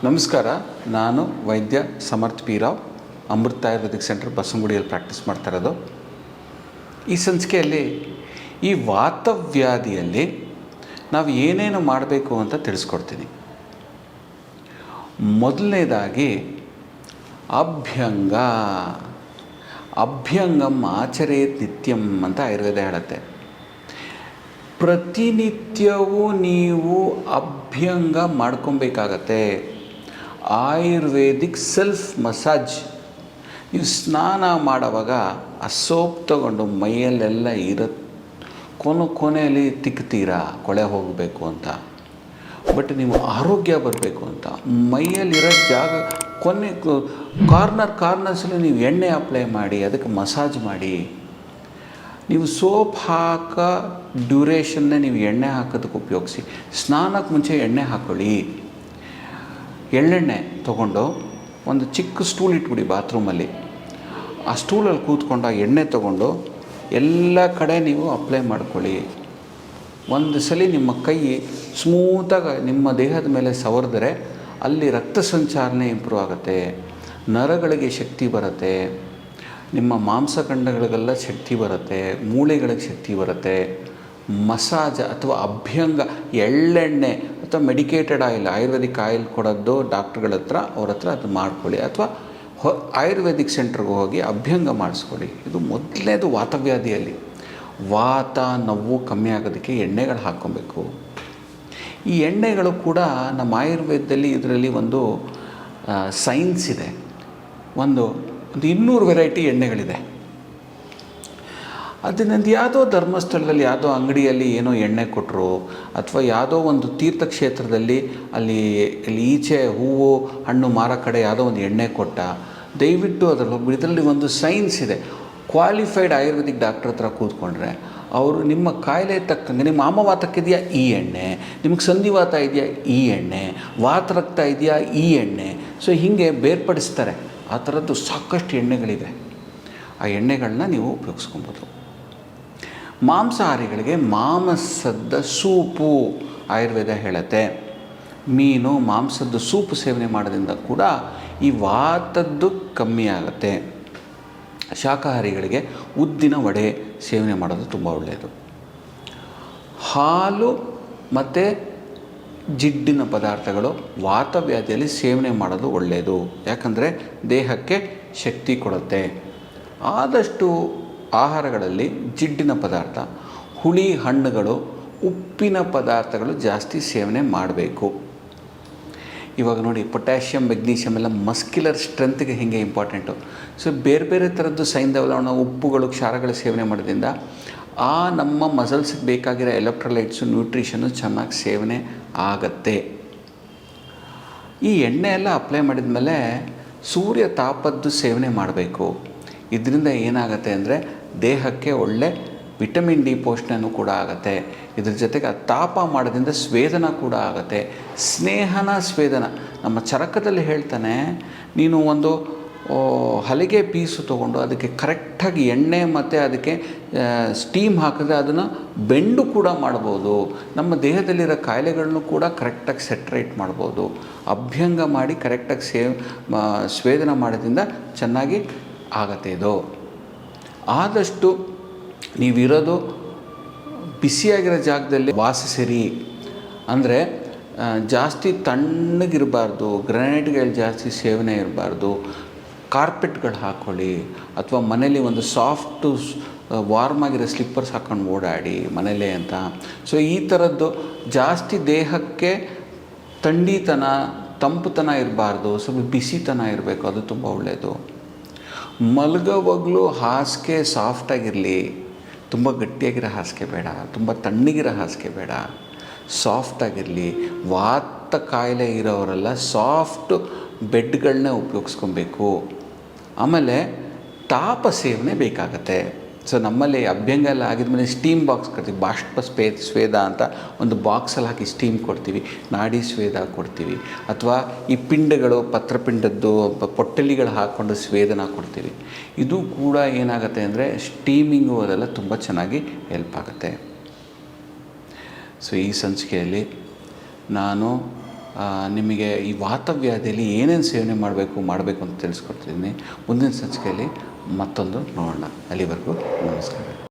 ನಮಸ್ಕಾರ. ನಾನು ವೈದ್ಯ ಸಮರ್ಥ್ ಪಿ ರಾವ್, ಅಮೃತ ಆಯುರ್ವೇದಿಕ್ ಸೆಂಟರ್ ಬಸವನಗುಡಿಯಲ್ಲಿ ಪ್ರಾಕ್ಟೀಸ್ ಮಾಡ್ತಾ ಇರೋದು. ಈ ಸಂಚಿಕೆಯಲ್ಲಿ ಈ ವಾತವ್ಯಾಧಿಯಲ್ಲಿ ನಾವು ಏನೇನು ಮಾಡಬೇಕು ಅಂತ ತಿಳಿಸ್ಕೊಡ್ತೀನಿ. ಮೊದಲನೇದಾಗಿ ಅಭ್ಯಂಗಂ ಆಚರೇತ್ ನಿತ್ಯಂ ಅಂತ ಆಯುರ್ವೇದ ಹೇಳುತ್ತೆ. ಪ್ರತಿನಿತ್ಯವೂ ನೀವು ಅಭ್ಯಂಗ ಮಾಡ್ಕೊಬೇಕಾಗತ್ತೆ. Ayurvedic self massage. ನೀವು ಸ್ನಾನ ಮಾಡುವಾಗ ಆ ಸೋಪ್ ತಗೊಂಡು ಮೈಯಲ್ಲೆಲ್ಲ ಕೊನೆಯಲ್ಲಿ ತಿಕ್ತೀರಾ ಕೊಳೆ ಹೋಗಬೇಕು ಅಂತ. ಬಟ್ ನೀವು ಆರೋಗ್ಯ ಬರಬೇಕು ಅಂತ ಮೈಯಲ್ಲಿರೋ ಜಾಗ ಕಾರ್ನರ್ಸಲ್ಲಿ ನೀವು ಎಣ್ಣೆ ಅಪ್ಲೈ ಮಾಡಿ, ಅದಕ್ಕೆ ಮಸಾಜ್ ಮಾಡಿ. ನೀವು ಸೋಪ್ ಹಾಕೋ ಡ್ಯೂರೇಷನ್ನೇ ನೀವು ಎಣ್ಣೆ ಹಾಕೋದಕ್ಕೆ ಉಪಯೋಗಿಸಿ. ಸ್ನಾನಕ್ಕೆ ಮುಂಚೆ ಎಣ್ಣೆ ಹಾಕ್ಕೊಳ್ಳಿ. ಎಳ್ಳೆಣ್ಣೆ ತೊಗೊಂಡು ಒಂದು ಚಿಕ್ಕ ಸ್ಟೂಲ್ ಇಟ್ಬಿಡಿ ಬಾತ್ರೂಮಲ್ಲಿ. ಆ ಸ್ಟೂಲಲ್ಲಿ ಕೂತ್ಕೊಂಡು ಆ ಎಣ್ಣೆ ತೊಗೊಂಡು ಎಲ್ಲ ಕಡೆ ನೀವು ಅಪ್ಲೈ ಮಾಡ್ಕೊಳ್ಳಿ. ಒಂದು ಸಲ ನಿಮ್ಮ ಕೈ ಸ್ಮೂತಾಗಿ ನಿಮ್ಮ ದೇಹದ ಮೇಲೆ ಸವರಿದ್ರೆ ಅಲ್ಲಿ ರಕ್ತ ಸಂಚಾರಣೆ ಇಂಪ್ರೂವ್ ಆಗುತ್ತೆ, ನರಗಳಿಗೆ ಶಕ್ತಿ ಬರುತ್ತೆ, ನಿಮ್ಮ ಮಾಂಸಖಂಡಗಳಿಗೆಲ್ಲ ಶಕ್ತಿ ಬರುತ್ತೆ, ಮೂಳೆಗಳಿಗೆ ಶಕ್ತಿ ಬರುತ್ತೆ. ಮಸಾಜ್ ಅಥವಾ ಅಭ್ಯಂಗ, ಎಳ್ಳೆಣ್ಣೆ ಅಥವಾ ಮೆಡಿಕೇಟೆಡ್ ಆಯಿಲ್, ಆಯುರ್ವೇದಿಕ್ ಆಯಿಲ್ ಕೊಡೋದು ಡಾಕ್ಟ್ರುಗಳ ಅವ್ರ ಹತ್ರ ಅದು ಮಾಡ್ಕೊಳ್ಳಿ. ಅಥವಾ ಆಯುರ್ವೇದಿಕ್ ಸೆಂಟ್ರಿಗೆ ಹೋಗಿ ಅಭ್ಯಂಗ ಮಾಡಿಸ್ಕೊಳ್ಳಿ. ಇದು ಮೊದಲನೇದು ವಾತವ್ಯಾಧಿಯಲ್ಲಿ. ವಾತ ನೋವು ಕಮ್ಮಿ ಆಗೋದಕ್ಕೆ ಎಣ್ಣೆಗಳು ಹಾಕ್ಕೊಬೇಕು. ಈ ಎಣ್ಣೆಗಳು ಕೂಡ ನಮ್ಮ ಆಯುರ್ವೇದದಲ್ಲಿ ಇದರಲ್ಲಿ ಒಂದು ಸೈನ್ಸ್ ಇದೆ. ಒಂದು 200 ವೆರೈಟಿ ಎಣ್ಣೆಗಳಿದೆ. ಅದನ್ನೊಂದು ಯಾವುದೋ ಧರ್ಮಸ್ಥಳದಲ್ಲಿ ಯಾವುದೋ ಅಂಗಡಿಯಲ್ಲಿ ಏನೋ ಎಣ್ಣೆ ಕೊಟ್ಟರು, ಅಥವಾ ಯಾವುದೋ ಒಂದು ತೀರ್ಥಕ್ಷೇತ್ರದಲ್ಲಿ ಅಲ್ಲಿ ಈಚೆ ಹೂವು ಹಣ್ಣು ಮಾರೋ ಕಡೆ ಯಾವುದೋ ಒಂದು ಎಣ್ಣೆ ಕೊಟ್ಟ. ದಯವಿಟ್ಟು ಇದರಲ್ಲಿ ಒಂದು ಸೈನ್ಸ್ ಇದೆ. ಕ್ವಾಲಿಫೈಡ್ ಆಯುರ್ವೇದಿಕ್ ಡಾಕ್ಟ್ರ್ ಹತ್ರ ಕೂತ್ಕೊಂಡ್ರೆ ಅವರು ನಿಮ್ಮ ಕಾಯಿಲೆ ತಕ್ಕಂಗೆ, ನಿಮ್ಮ ಆಮವಾತಕ್ಕಿದೆಯಾ ಈ ಎಣ್ಣೆ, ನಿಮಗೆ ಸಂಧಿವಾತ ಇದೆಯಾ ಈ ಎಣ್ಣೆ, ವಾತರಕ್ತ ಇದೆಯಾ ಈ ಎಣ್ಣೆ, ಸೊ ಹೀಗೆ ಬೇರ್ಪಡಿಸ್ತಾರೆ. ಆ ಥರದ್ದು ಸಾಕಷ್ಟು ಎಣ್ಣೆಗಳಿವೆ. ಆ ಎಣ್ಣೆಗಳನ್ನ ನೀವು ಉಪಯೋಗಿಸ್ಕೊಬೋದು. ಮಾಂಸಾಹಾರಿಗಳಿಗೆ ಮಾಂಸದ ಸೂಪು ಆಯುರ್ವೇದ ಹೇಳುತ್ತೆ. ಮೀನು ಮಾಂಸದ ಸೂಪು ಸೇವನೆ ಮಾಡೋದ್ರಿಂದ ಕೂಡ ಈ ವಾತದ್ದು ಕಮ್ಮಿ ಆಗುತ್ತೆ. ಶಾಕಾಹಾರಿಗಳಿಗೆ ಉದ್ದಿನ ವಡೆ ಸೇವನೆ ಮಾಡೋದು ತುಂಬ ಒಳ್ಳೆಯದು. ಹಾಲು ಮತ್ತು ಜಿಡ್ಡಿನ ಪದಾರ್ಥಗಳು ವಾತವ್ಯಾಧಿಯಲ್ಲಿ ಸೇವನೆ ಮಾಡೋದು ಒಳ್ಳೆಯದು. ಯಾಕಂದರೆ ದೇಹಕ್ಕೆ ಶಕ್ತಿ ಕೊಡುತ್ತೆ. ಆದಷ್ಟು ಆಹಾರಗಳಲ್ಲಿ ಜಿಡ್ಡಿನ ಪದಾರ್ಥ, ಹುಳಿ ಹಣ್ಣುಗಳು, ಉಪ್ಪಿನ ಪದಾರ್ಥಗಳು ಜಾಸ್ತಿ ಸೇವನೆ ಮಾಡಬೇಕು. ಇವಾಗ ನೋಡಿ, ಪೊಟ್ಯಾಷಿಯಮ್, ಮೆಗ್ನೀಷಿಯಮ್ ಎಲ್ಲ ಮಸ್ಕ್ಯುಲರ್ ಸ್ಟ್ರೆಂತ್ಗೆ ಹೇಗೆ ಇಂಪಾರ್ಟೆಂಟು. ಸೊ ಬೇರೆ ಬೇರೆ ಥರದ್ದು ಸೈನ್ಯವನ್ನು ಉಪ್ಪುಗಳು, ಕ್ಷಾರಗಳ ಸೇವನೆ ಮಾಡೋದ್ರಿಂದ ಆ ನಮ್ಮ ಮಸಲ್ಸ್ಗೆ ಬೇಕಾಗಿರೋ ಎಲೆಕ್ಟ್ರೋಲೈಟ್ಸು, ನ್ಯೂಟ್ರಿಷನ್ನು ಚೆನ್ನಾಗಿ ಸೇವನೆ ಆಗತ್ತೆ. ಈ ಎಣ್ಣೆ ಎಲ್ಲ ಅಪ್ಲೈ ಮಾಡಿದ ಮೇಲೆ ಸೂರ್ಯ ತಾಪದ್ದು ಸೇವನೆ ಮಾಡಬೇಕು. ಇದರಿಂದ ಏನಾಗುತ್ತೆ ಅಂದರೆ ದೇಹಕ್ಕೆ ಒಳ್ಳೆ ವಿಟಮಿನ್ ಡಿ ಪೋಷಣೆಯೂ ಕೂಡ ಆಗುತ್ತೆ. ಇದ್ರ ಜೊತೆಗೆ ಆ ತಾಪ ಮಾಡೋದ್ರಿಂದ ಸ್ವೇದನ ಕೂಡ ಆಗುತ್ತೆ. ಸ್ವೇದನ ನಮ್ಮ ಚರಕದಲ್ಲಿ ಹೇಳ್ತಾನೆ, ನೀನು ಒಂದು ಹಲಿಗೆ ಪೀಸು ತೊಗೊಂಡು ಅದಕ್ಕೆ ಕರೆಕ್ಟಾಗಿ ಎಣ್ಣೆ ಮತ್ತು ಅದಕ್ಕೆ ಸ್ಟೀಮ್ ಹಾಕಿದ್ರೆ ಅದನ್ನು ಬೆಂಡು ಕೂಡ ಮಾಡ್ಬೋದು. ನಮ್ಮ ದೇಹದಲ್ಲಿರೋ ಕಾಯಿಲೆಗಳನ್ನು ಕೂಡ ಕರೆಕ್ಟಾಗಿ ಸೆಟ್ರೇಟ್ ಮಾಡ್ಬೋದು. ಅಭ್ಯಂಗ ಮಾಡಿ ಕರೆಕ್ಟಾಗಿ ಸ್ವೇದನ ಮಾಡೋದ್ರಿಂದ ಚೆನ್ನಾಗಿ ಆಗತ್ತೆ. ಇದು ಆದಷ್ಟು ನೀವಿರೋದು ಬಿಸಿಯಾಗಿರೋ ಜಾಗದಲ್ಲಿ ವಾಸಿಸಿರಿ. ಅಂದರೆ ಜಾಸ್ತಿ ತಣ್ಣಗಿರಬಾರ್ದು, ಗ್ರಾನೈಟ್ಗಳು ಜಾಸ್ತಿ ಸೇವನೆ ಇರಬಾರ್ದು. ಕಾರ್ಪೆಟ್ಗಳು ಹಾಕ್ಕೊಳ್ಳಿ, ಅಥವಾ ಮನೇಲಿ ಒಂದು ಸಾಫ್ಟು ವಾರ್ಮ್ ಆಗಿರೋ ಸ್ಲಿಪ್ಪರ್ಸ್ ಹಾಕ್ಕೊಂಡು ಓಡಾಡಿ ಮನೇಲೇ ಅಂತ. ಸೊ ಈ ಥರದ್ದು ಜಾಸ್ತಿ ದೇಹಕ್ಕೆ ಥಂಡಿತನ, ತಂಪುತನ ಇರಬಾರ್ದು, ಸ್ವಲ್ಪ ಬಿಸಿತನ ಇರಬೇಕು. ಅದು ತುಂಬ ಒಳ್ಳೆಯದು. ಮಲಗೋವಾಗಲೂ ಹಾಸಿಗೆ ಸಾಫ್ಟಾಗಿರಲಿ. ತುಂಬ ಗಟ್ಟಿಯಾಗಿರೋ ಹಾಸಿಗೆ ಬೇಡ, ತುಂಬ ತಣ್ಣಗಿರೋ ಹಾಸಿಗೆ ಬೇಡ, ಸಾಫ್ಟಾಗಿರಲಿ. ವಾತ ಕಾಯಿಲೆ ಇರೋರೆಲ್ಲ ಸಾಫ್ಟ್ ಬೆಡ್ಗಳನ್ನೇ ಉಪಯೋಗಿಸ್ಕೊಬೇಕು. ಆಮೇಲೆ ತಾಪ ಸೇವನೆ ಬೇಕಾಗತ್ತೆ. ಸೊ ನಮ್ಮಲ್ಲಿ ಅಭ್ಯಂಗ ಎಲ್ಲ ಆಗಿದ್ಮೇಲೆ ಸ್ಟೀಮ್ ಬಾಕ್ಸ್ ಕೊಡ್ತೀವಿ. ಬಾಷ್ಪ ಸ್ವೇದ ಅಂತ ಒಂದು ಬಾಕ್ಸಲ್ಲಿ ಹಾಕಿ ಸ್ಟೀಮ್ ಕೊಡ್ತೀವಿ. ನಾಡಿ ಸ್ವೇದ ಕೊಡ್ತೀವಿ. ಅಥವಾ ಈ ಪಿಂಡಗಳು, ಪತ್ರಪಿಂಡದ್ದು ಪೊಟ್ಟಲಿಗಳು ಹಾಕ್ಕೊಂಡು ಸ್ವೇದನ ಕೊಡ್ತೀವಿ. ಇದು ಕೂಡ ಏನಾಗುತ್ತೆ ಅಂದರೆ ಸ್ಟೀಮಿಂಗು ಅದೆಲ್ಲ ತುಂಬ ಚೆನ್ನಾಗಿ ಹೆಲ್ಪ್ ಆಗುತ್ತೆ. ಸೊ ಈ ಸಂಚಿಕೆಯಲ್ಲಿ ನಾನು ನಿಮಗೆ ಈ ವಾತವ್ಯಾಧಿಯಲ್ಲಿ ಏನೇನು ಸೇವನೆ ಮಾಡಬೇಕು ಅಂತ ತಿಳಿಸ್ಕೊಡ್ತಿದ್ದೀನಿ. ಮುಂದಿನ ಸಂಚಿಕೆಯಲ್ಲಿ ಮತ್ತೊಂದು ನೋಡೋಣ. ಅಲ್ಲಿವರೆಗೂ ನಮಸ್ಕಾರ.